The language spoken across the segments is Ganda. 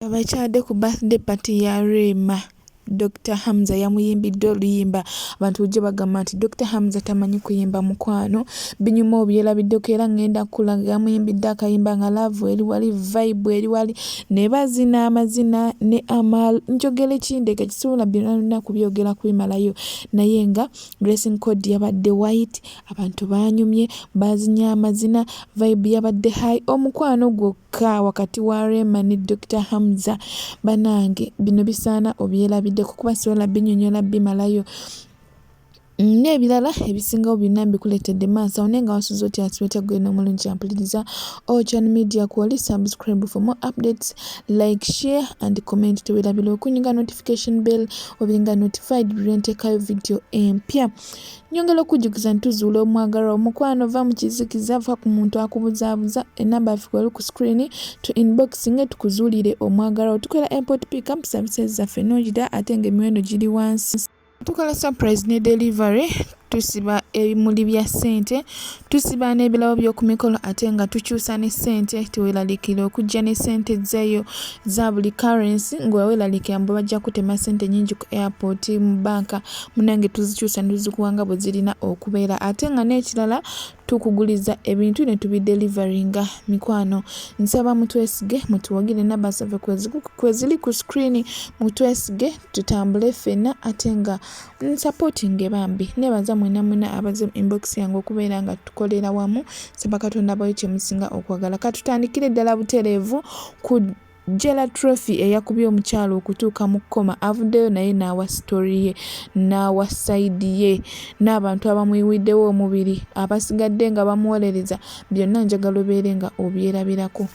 Abakyadde ku birthday party ya Rema. Dr. Hamza yamuyimbidde oluyimba abantu ujje bagamba nti Dr. Hamza tamanyi kuyimba mukwano binyuma obyerabiddeko era ngenda kulaga yamuyimbidde akayimba nga love eri wali vibe eri wali ne bazina amazina ne amal njogera ekindeke kisobola byonna kubyogera kubimalayo naye nga dressing code yabadde white abantu banyumye bazinya amazina vibe yabadde high omukwano gwokka wakati wa Rema ne Dr. Hamza banange bino bisaana obyerabidde kuba sola binyonyola bimalayo n'ebirala ebisingawo byonna mbikuleetedde maaso awo nenga wasuza oti atuwete gwena omulungi ampuliriza Channel Media Kwoli. Subscribe for more updates, like, share and comment. Teweerabira okunyiga notification bell obinga notified buli ntekayo video empya. Nyongera okujukiza ntuzuula omwagalwa omukwano va mu kizikiza va ku muntu akubuzaabuza enamba afikwa ku screen to inboxing tukuzuulire omwagalwa tukola import pick up services zaffe n'ojida ate ng'emiwendo giri wansi. Tukola surprise ne delivery tusiba ebimuli bya ssente tusiba n'ebirabo by'oku mikolo ate nga tukyusa ne ssente teweeralikira okujja ne ssente zeeyo za buli currency ng'weweeralikira mbu bajja kutema ssente nnyingi ku airport mu banka munange tuzikyusa ne tuzikuwanga bwe zirina okubeera ate nga n'ekirala tukuguliza ebintu ne tubideliveringa mikwano nsaba mutwesige mutuwagire namba zaffe kweziri ku screen mutwesige tutambule ffenna ate nga supporting bambi nebaza mwena abaze inbox yange okubeera nga tukolera wamu saba Katonda bayo kyemusinga okwagala katutandikire ddala butereevu ku Jela Trophy eyakubye omukyalo okutuuka mu kkoma avuddeyo naye n'awa story ye n'awa side ye n'abantu abamuyiwiddewo omubiri abasigadde nga bamuwolereza byonna njagala obeere nga obyerabirako.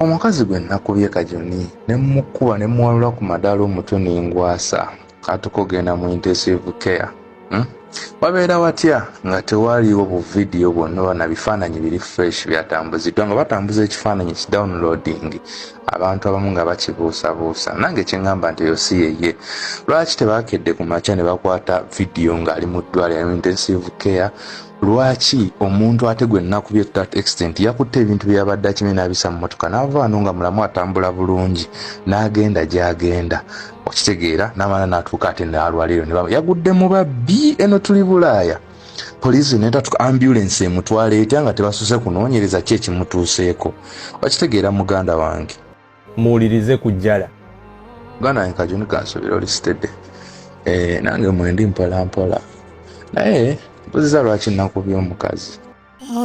Omukazi gwe nakubye kajoni ne mukuba ne muwalula ku madaala omutwe n'engwasa katukogenda mu intensive care. Wabeera watya nga tewaliwo bu video bwonna na bifaananyi biri fresh byatambuziddwa nga batambuza ekifaananyi ki downloading abantu abamu nga bakibuusabuusa nange kyengamba nti eyo si yeye lwaki tebakedde ku makya ne bakwata video ng'ali mu ddwaliro ya intensive care lwaki omuntu ate gwe nakubye to that extent yakutte ebintu byabadde akimye n'abisa mu motoka n'avaano nga mulamu atambula bulungi n'agenda gy'agenda okitegeera n'amaana n'atuuka ate n'alwaliro ne yagudde mu babbi eno tuli Bulaaya poliisi n'etatuka ambulance emutwala etya nga tebasuse kunoonyereza ki ekimutuuseeko okitegeera muganda wange muwulirize ku Jala muganda wange kajuni kansobera oli sitedde nange mwendi mpolampola naye mbuziza lwaki nakubye omukazi.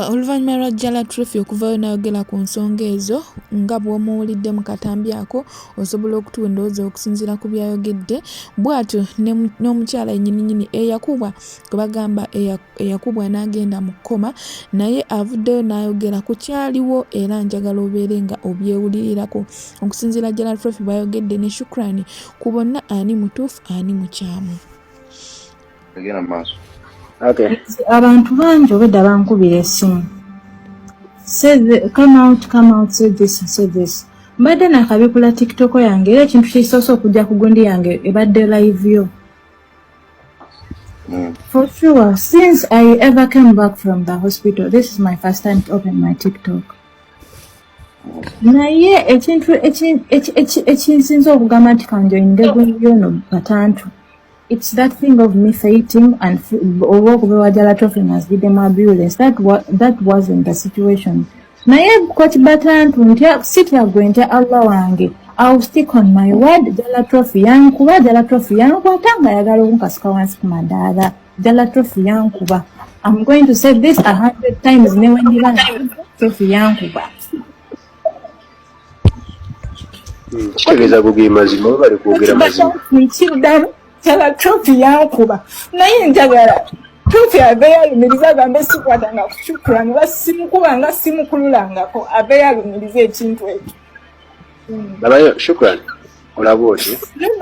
Oluvannyuma lwa Jala Trophy okuvayo n'ayogera ku nsonga ezo nga bw'omuwulidde mu katambi ako osobola okutuwa endowooza okusinziira ku byayogedde bw'atyo n'omukyala yennyini eyakubwa gwe bagamba eyakubwa n'agenda mu kkoma naye avuddeyo n'ayogera ku kyaliwo era njagala obeere nga obyewulirirako okusinziira Jala Trophy bw'ayogedde ne Shukrani ku bonna ani mutuufu ani mukyamu. Okay. Abantu bangi obedda bankubira essimu. Come out, say this. Mbadde nakabikula TikTok yange era ekintu kisoose okujja ku gundi yange ebadde live yo. For sure, since I ever came back from the hospital, this is my first time to open my TikTok. Naye ekinsinza okugamba nti kanjoyinge gundi yono batantu. It's that thing of me fainting and over Jala Trophy must be the ambulance. That wasn't the situation. Naye kwati batantu ntia siti agwente Allah wange. I'll stick on my word. Jala Trophy yankuba, Jala Trophy yankuba tanga yagala onkasika wansi ku madaala. Jala Trophy yankuba. I'm going to say this 100 times. Newendira Trophy yankuba. Kitegeeza kugira mazima bali kwogera mazima. Jala Trophy yankuba naye njagala Trophy abe yalumiriza agambe sikwatanga ku Shukrani basimukubanga simukululangako abe yalumiriza ekintu ekyo. Babayo Shukrani olaba oti?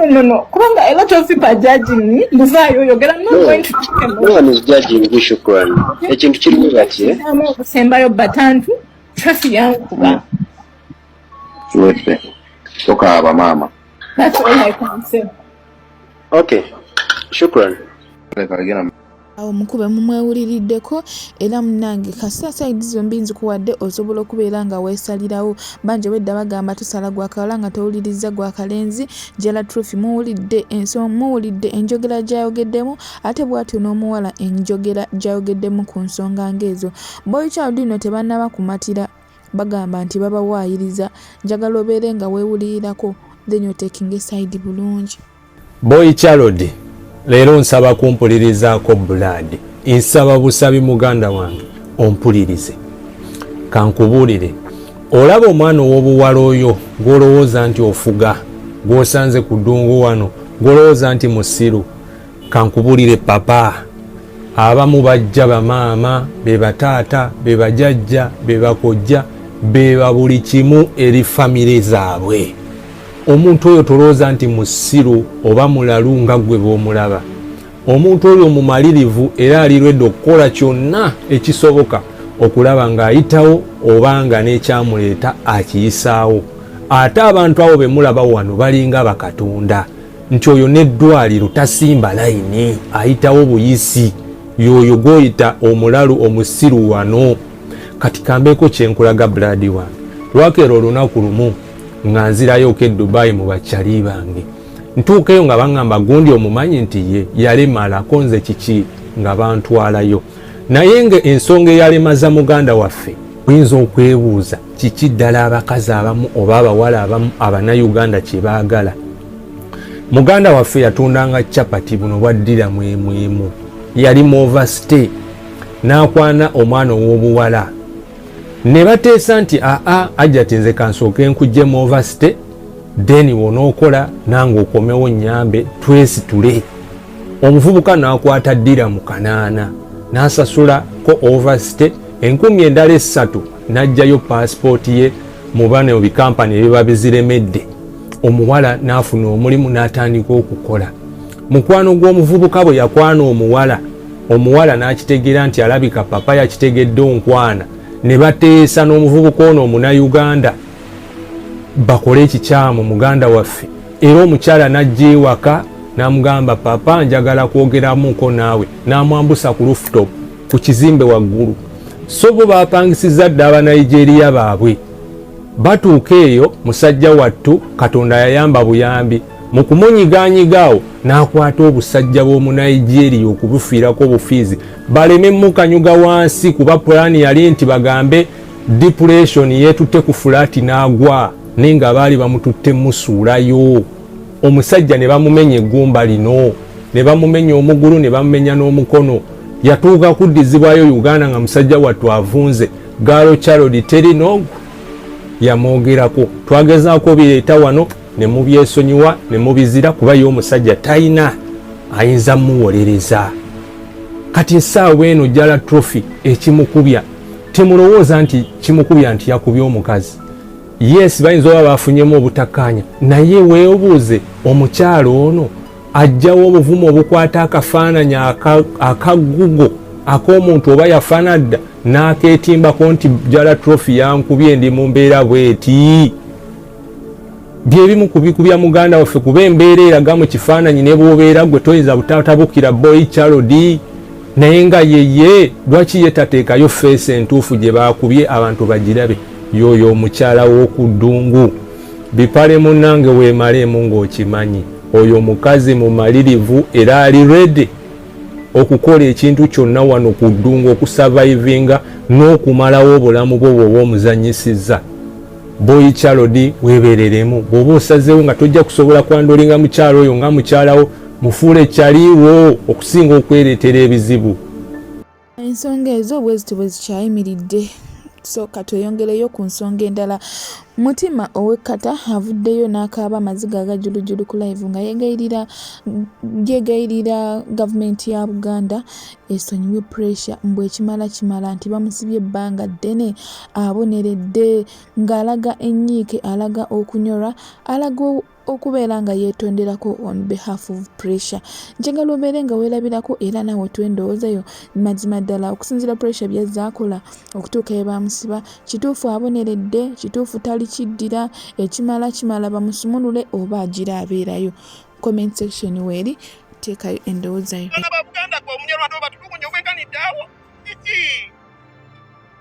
No. Kubanga a lot of people are judging me. Muvaayo yogera no going to chicken. No one is judging you Shukrani. Ekintu kirimu bati okusembayo batantu Trophy yankuba. Kiwete. Soka aba mama. That's all I can say. Okay. Shukran. awo mukube mumwewuliriddeko era munnange kasita sayidi zombi nzikuwadde osobola okubeera nga weesalirawo banje wedda bagamba tusala gwakawala nga towuliriza gwakalenzi Jala Trophy muwulidde muwulidde enjogera gyayogeddemu ate bw'atyo n'omuwala enjogera gyayogeddemu ku nsonga ng'ezo Boy Child ino tebannaba kumatira bagamba nti babawaayiriza njagala obeere nga weewulirirako then you're taking a side bulungi Boy Child leero nsaba kumpulirizaako Blood nsaba busabi muganda wange ompulirize kankubuulire olaba omwana ow'obuwala oyo gw'olowooza nti ofuga gw'osanze ku ddungu wano gw'olowooza nti musiru kankubuulire papa abamu bajja bamaama be bataata be bajajja be bakojja be buli kimu eri famire zaabwe omuntu oyo tolowooza nti musiru oba mulalu nga gwe bw'omulaba omuntu oyo mumalirivu era alirwedde okukola kyonna ekisoboka okulaba ng'ayitawo oba nga n'ekyamuleeta akiyisaawo ate abantu abo be mulaba wano balinga bakatonda nti oyo n'eddwaliro tasimba layini ayitawo buyisi yoyo gw'oyita omulalu omusiru wano kati kambeeko kyenkulaga Blood wange lwakeera olunaku lumu nga nzirayo ke Dubai mu bakyali bange ntuukeyo nga baŋŋamba gundi omumanyi nti ye yalemalako nze kiki nga bantwalayo naye nga ensonga eyalemaza muganda waffe oyinza okwebuuza kiki ddala abakazi abamu oba abawala abamu Abanayuganda kye baagala muganda waffe yatundanga capati buno bwaddira mwemwemu yali mu overstay n'akwana omwana ow'obuwala ne bateesa nti ajja tinze kansooke nkujje mu overstay then wonookola nange okomewo nnyambe twesitule omuvubuka n'akwata ddira mu kanaana n'asasula ko overstay 13,000 n'aggyayo passport ye mu bano bikampani ebiba biziremedde omuwala n'afuna omulimu n'atandika okukola mukwano gw'omuvubuka bwe yakwana omuwala n'akitegeera nti alabika papa yakitegedde onkwana ne bateesa n'omuvubuka ono Omunayuganda bakole ekikyamu muganda waffe era omukyala n'ajja ewaka n'amugamba papa njagala kwogeramuko naawe n'amwambusa ku rooftop ku kizimbe waggulu so bo bapangisiza dda Abanigeria baabwe batuuka eyo musajja wattu Katonda yayamba buyambi mu kumunyiganyigaawo n'akwata obusajja bw'Omunigeria okubufiirako obufiizi baleme mukanyuga wansi kuba pulaani yali nti bagambe depression yeetutte ku fulaati n'agwa naye nga baali bamututte musuulayo omusajja ne bamumenya eggumba lino ne bamumenya omugulu ne bamumenya n'omukono yatuuka kuddizibwayo Uganda nga musajja wattu avunze Galo Charodi terinogu yamwogerako twagezaako bireeta wano ne mubyesonyiwa ne mubizira kuba ye omusajja talina ayinza muwolereza kati essaawa eno Jala Trophy ekimukubya temulowooza nti kimukubya nti yakubya omukazi yes bayinza oba bafunyemu obutakkaanya naye weebuuze omukyalo ono ajjawo obuvumu obukwata akafaananyi akagugo ak'omuntu oba yafaana dda n'akeetimbako nti Jala Trophy yankubye ndi mu mbeera bweti byebimu kubikubya muganda waffe kuba embeera eraga mu kifaananyi ne bw'obeera gwe toyinza butatabukira Boy Child naye nga yeye lwaki ye tateekayo feesi entuufu gye baakubye abantu bagirabe yoyo omukyala w'oku ddungu bipale munnange weemalemu ng'okimanyi oyo omukazi mumalirivu era ali ready okukola ekintu kyonna wano ku ddungu okusavaivinga n'okumalawo obulamu bwo bw'oba omuzanyisizza Boy Child weebereremu bw'oba osazeewo nga tojja kusobola kwandolinga mukyalo oyo nga mukyalawo mufuule kyaliwo okusinga okwereetera ebizibu ensonga ezo bweziti bwe zikyayimiridde so katweyongereyo ku nsonga endala Mutima ow'Ekkata avuddeyo n'akaaba amaziga agajulujulu ku live nga yeegayirira gavumenti ya Buganda esonyiwe pressure mbwe kimala nti bamusibye ebbanga ddene aboneredde ng'alaga ennyiike alaga okunyolwa alaga okubeera nga yeetonderako on behalf of pressure njagala obeere nga weerabirako era naawe twendowoozayo mazima ddala okusinziira pressure byazaakola okutuuka ye bamusiba kituufu aboneredde kituufu tali kiddira ekimala bamusumulule oba agira abeerayo comment section weeri teekayo endowoozayo ddawo kiki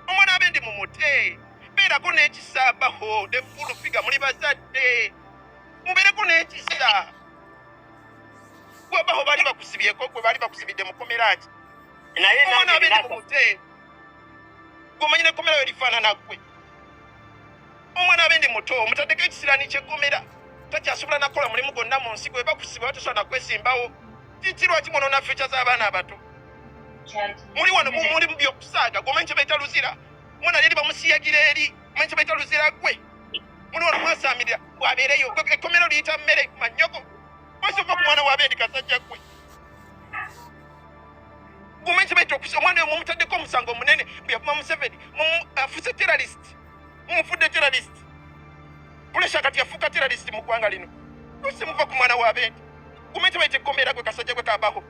omwana abendi mumute beerako n'ekisaabaho ne fulu figa muli bazadde mubeereko n'ekisa gwebaho bali bakusibyeko gwe bali bakusibidde mukomera ki naye omwana abendi mumute gwomanyi nekomera yo lifaanana gwe omwana abendi muto omutaddeko ekisirani ky'ekkomera takyasobola nakola mulimu gonna mu nsi gwe bakusiba batasobola nakwesimbawo kiki lwaki mwonoona feature z'abaana abato muli wano muli mu byokusaaga gwomanyi kye baita luzira mwana yeri bamusiyagira eri omanyi kye baita luzira gwe muli wano mwasaamirira bwabeereyo ekkomero liyita mmere manyogo osova ku mwana waabendi kasajja gwe gwomanyi kye baita okusa omwana oyo mumutaddeko omusango omunene bwe yavuma Museveni afuse terrorist mumufudde terrorist pulesha kati yafuuka terrorist mu ggwanga lino osimuva ku mwana waabendi gwomanyi kye baita ekkomera gwe kasajja gwe kabaho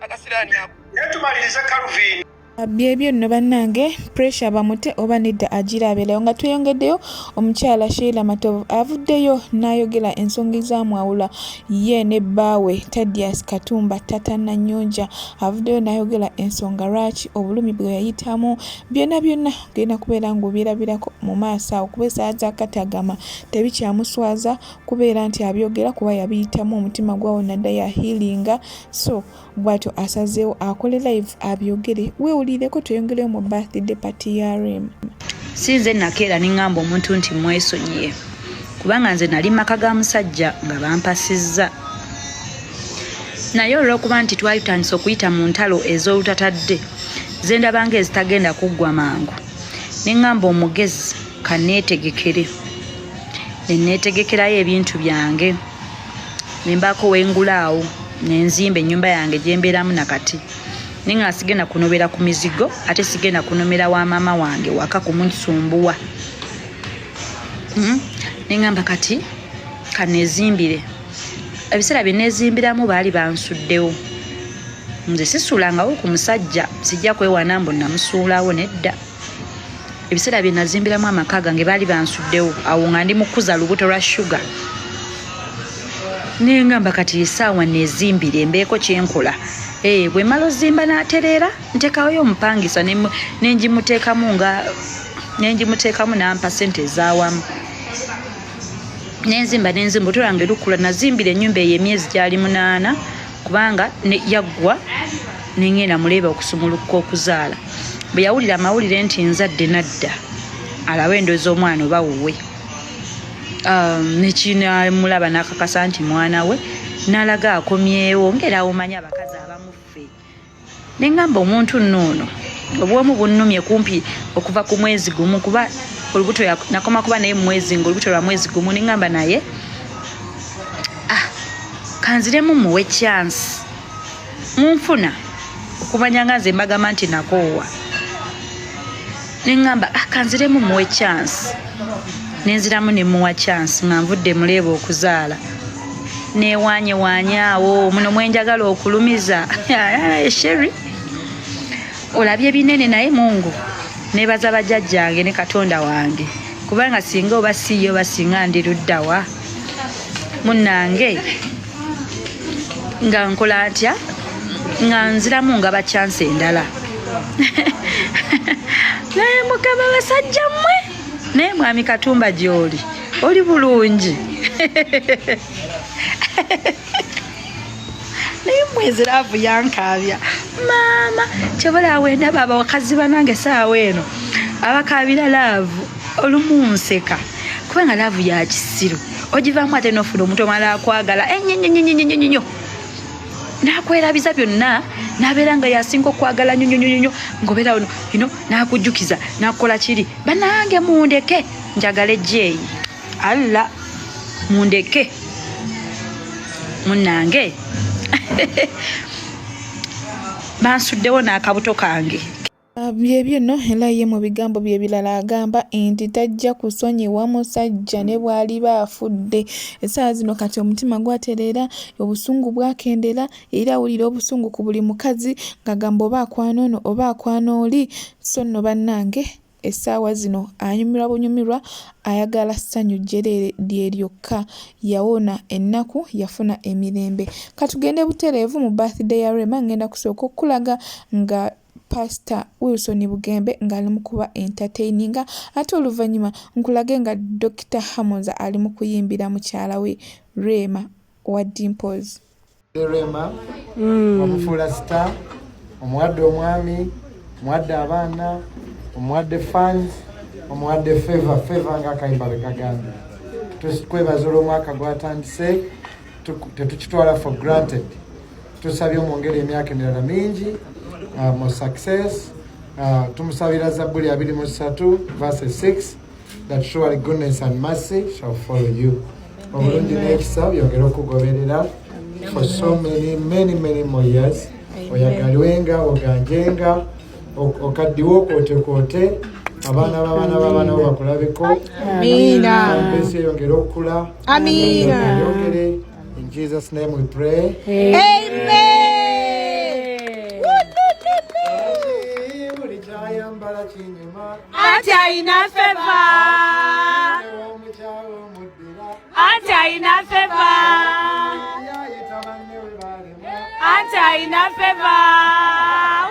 agasiraani ako tumalirize Calvin byebyo nno bannange pressure bamute oba nedda agira abeerayo nga tweyongeddeyo omukyala Sheila Matovu avuddeyo n'ayogera ensonga ezamwawula ye ne bbaawe Thaddeus Katumba Tata Nanyonja avuddeyo n'ayogera ensonga lwaki obulumi bwe yayitamu byonna genda kubeera ng'obyerabirako mu maaso awo kuba essaawa za Katagama tebikyamuswaza kubeera nti abyogera kuba yabiyitamu omutima gwawo naddayo ahiilinga so bw'atyo asazeewo akole live abyogere weewulireko tweyongereyo mu birthday party ya Rem. Sinze nakeera ningamba omuntu nti mwesonyiye kubanga nze nali maka ga musajja nga bampasizza naye olw'okuba nti twali tutandise okuyita mu ntalo ez'olutatadde ze ndabanga ezitagenda kuggwa mangu ningamba omugezi kaneetegekere neetegekerayo ebintu byange nembaako wengulaawo nenzimba ennyumba yange gye mbeeramu nakati ninga sigenda kunobera ku mizigo ate sigenda kunomera wa mama wange waka kumusumbuwa ningamba kati kanezimbire ebiseera bye nezimbiramu baali bansuddewo nze sisuulangawo ku musajja sijja kwewana mbu namusuulawo nedda ebiseera bye nazimbiramu amaka gange baali bansuddewo awo nga ndi mukuza lubuto lwa shuga ningamba kati esaawa nezimbire embeeko kyenkola bwe malo zimba n'atereera ntekayo omupangisa nenjimuteekamu nampa sente ezaawamu nenzimba otulange lukula nazimbira ennyumba eyo emyezi gyali 8 kubanga yaggwa nengenda muleeba okusumuluka okuzaala bwe yawulira amawulire nti nzadde nadda alawe endoozi omwana oba wuwe nekinamulaba n'akakasa nti mwana we n'alaga akomyewo ngerawo manyi abakazi abamuffe nengamba omuntu nnono obwomu bunnumye kumpi okuva ku mwezi gumu kuba olubuto nakoma kuba naye mwezi olubuto lwa mwezi gumu nengamba naye kanziremu muwe chance munfuna okumanya nga nze mbagamba nti nakoowa nengamba kanziremu muwe chance nenziramu ne muwa chance nga nvudde muleeba okuzaala newanyewanyawo muno mwenjagala okulumiza Sherry olabye binene naye Mungu nebaza bajjajjange ne Katonda wange kubanga singa oba siyo basinga ndiruddawa munnange nga nkola ntya nga nziramu nga bachanse endala naye Mukama basajja mmwe naye mwami Katumba gy'oli oli bulungi naye mwezi laavu yankabya maama kyobola wendaba abakazi banange saawa eno abakabira laavu olumunseka kubanga laavu ya kisiru ogivaamu ate nofuna omuntu omala akwagala ennyonnyonnyonnyonnyonnyonnyonyo nakwerabiza byonna nabeera nga yasinga okwagala nyonyonyonyo ngobeera nakujjukiza nakola kiri banange mundeke njagala ejjeeyi alla mundeke munnange bansuddewo n'akabuto kange byebyo nno era ye mu bigambo bye birala agamba nti tajja kusonyiwa musajja ne bwali baafudde essaawa zino kati omutima gwatereera obusungu bwakendera era awulira obusungu ku buli mukazi ng'agamba oba akwanoono oba akwanoli so nno bannange essaawa zino anyumirwa bunyumirwa ayagala ssanyu jjereere lye lyokka yawona ennaku yafuna emirembe katugende butereevu mu birthday ya Rema ngenda kusooka okulaga nga Pastor Wilson Bugembe ng'ali mu kuba entertaininga ate oluvannyuma nkulage nga Dr. Hamoza ali mu kuyimbira mukyala we Rema wa Dimples. Rema omufuula star omuwadde omwami omuwadde abaana omuwadde fans omuwadde favor ng'akayimba bwe kagamba. Twebaza olw'omwaka gwatandise tetukitwala for granted. Tusabye omwongere emyaka emirala mingi mu success. Tumusabira Zabbuli 23 verse 6 that surely goodness and mercy shall follow you. Obulungi n'ekisa byongere okugoberera for so many more years. Oyagalwenga oganjenga okaddiwo okooteekoote abaana b'abaana bo bakulabeko. Amiina. Empesi eyongere okukula. Amiina. Yongere. In Jesus' name we pray. Amen. Antaina favor. Antaina favor. Antaina favor.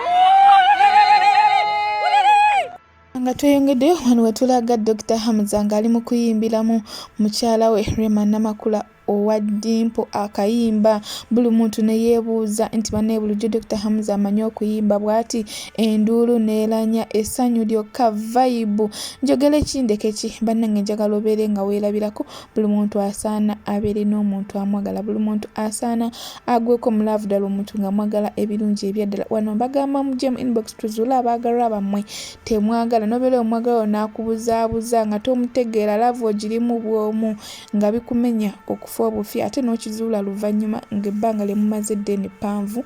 Nga tweyongeddeyo wano wetulaga Dr. Hamoza ng'ali mu kuyimbiramu mukyala we Rema Namakula owa Dimpo akayimba. Buli muntu ne yeebuuza nti banne bulijjo Dr. Hamoza amanyi okuyimba bw'ati enduulu neeranya essanyu lyokka vibe. Njogera ekindeke ki bannange njagala obeere nga weerabirako. Buli muntu asaana abeere n'omuntu amwagala. Buli muntu asaana agweko mu love ddala omuntu ng'amwagala ebirungi ebyaddala. Wano mbagamba mujje mu inbox tuzuule abaagalwa bammwe temwagala nobeera omwagala n'akubuzaabuza nga tomutegeera love ogirimu bw'omu nga bikumenya okufa obufi ate n'okizuula luvannyuma ng'ebbanga lye mumaze ddene ppanvu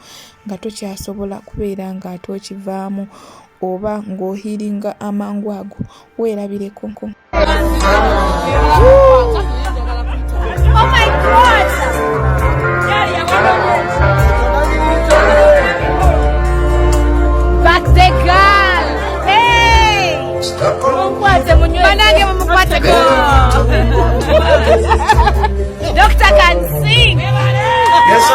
nga tokyasobola kubeera ng'ate okivaamu oba ng'ohiringa amangu ago weerabireko. Manage mumukwate go. Doctor can sing. Yes,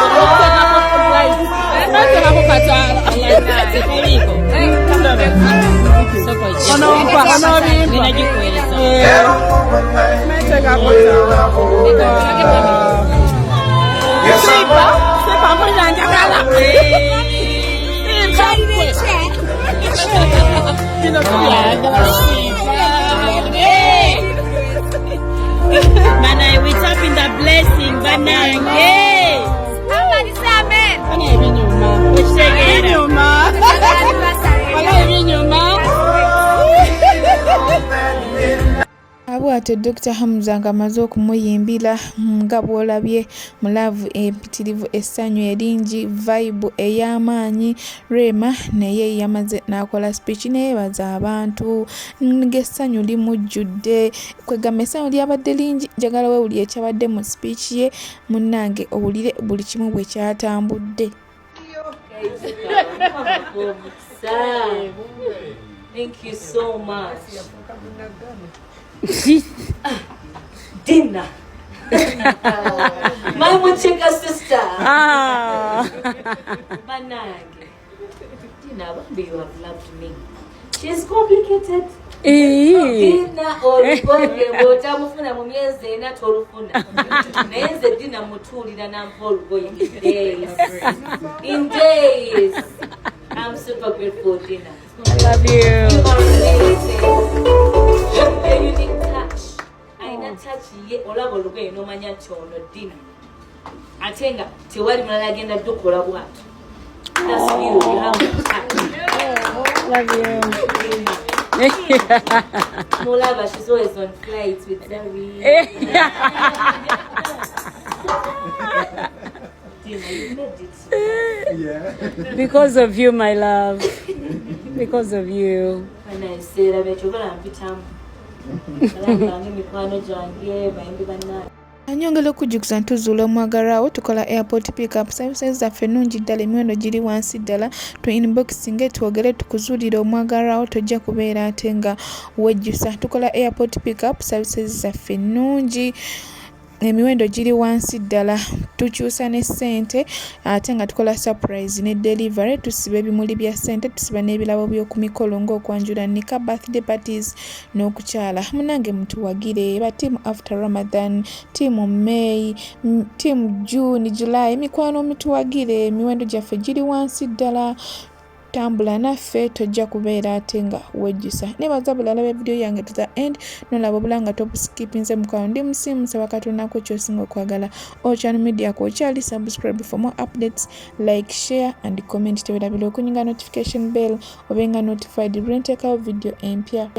Mana, we tap in the blessing, Banange. Somebody say amen. Abwate Dr. Hamoza ng'amaze okumuyimbira nga bw'olabye mu laavu empitirivu essanyu eringi vibe ey'amaanyi. Rema naye yamaze n'akola speech neyebaza abantu ng'essanyu limujjudde kwegamba essanyu lyabadde lingi. Njagala weewuli ekyabadde mu speech ye munnange owulire buli kimu bwe kyatambudde. Thank you so much. Dinner. My Muchika sister. Banange. Dinner, one day you have loved me. She's complicated. Dinner olugonge bw'otamufuna mu myezi ena tolufuna. Naye nze dinner mutuulira nampa olugoye in days. I'm super grateful, Dina. I love you. You are amazing. A unique touch. Aina touch ye olaba olugoye n'omanya kyono Dina. Ate nga tewali mulala agenda ddukola bw'atyo. That's you. You have a touch. Love you. Mulaba, she's always on flights with Zari. You made it. Yeah. Because of you, my love. Because of you. When I say that, I'm Anyongera okujjukiza ntuzuula omwagalwawo tukola airport pickup services zaffe ennungi ddala emiwendo giri wansi ddala tu inboxing twogere tukuzuulira omwagalwawo tojja kubeera ate nga wejjusa tukola airport pickup services zaffe ennungi emiwendo giri wansi ddala tukyusa ne ssente ate nga tukola surprise ne delivery tusiba ebimuli bya ssente tusiba n'ebirabo by'oku mikolo ng'okwanjula nika birthday parties n'okukyala munange mutuwagire ba team after Ramadan team May team June July mikwano mituwagire emiwendo gyaffe giri wansi ddala tambula naffe tojja kubeera ate nga wejjusa nebaza bulala be video yange to the end nolaba bulanga top skippinze mukwano ndi musimu saba katonda ko kyosinga okwagala Ochano Media ko kyali subscribe for more updates like share and comment tewera bilo kunyinga notification bell obenga notified when take out video empya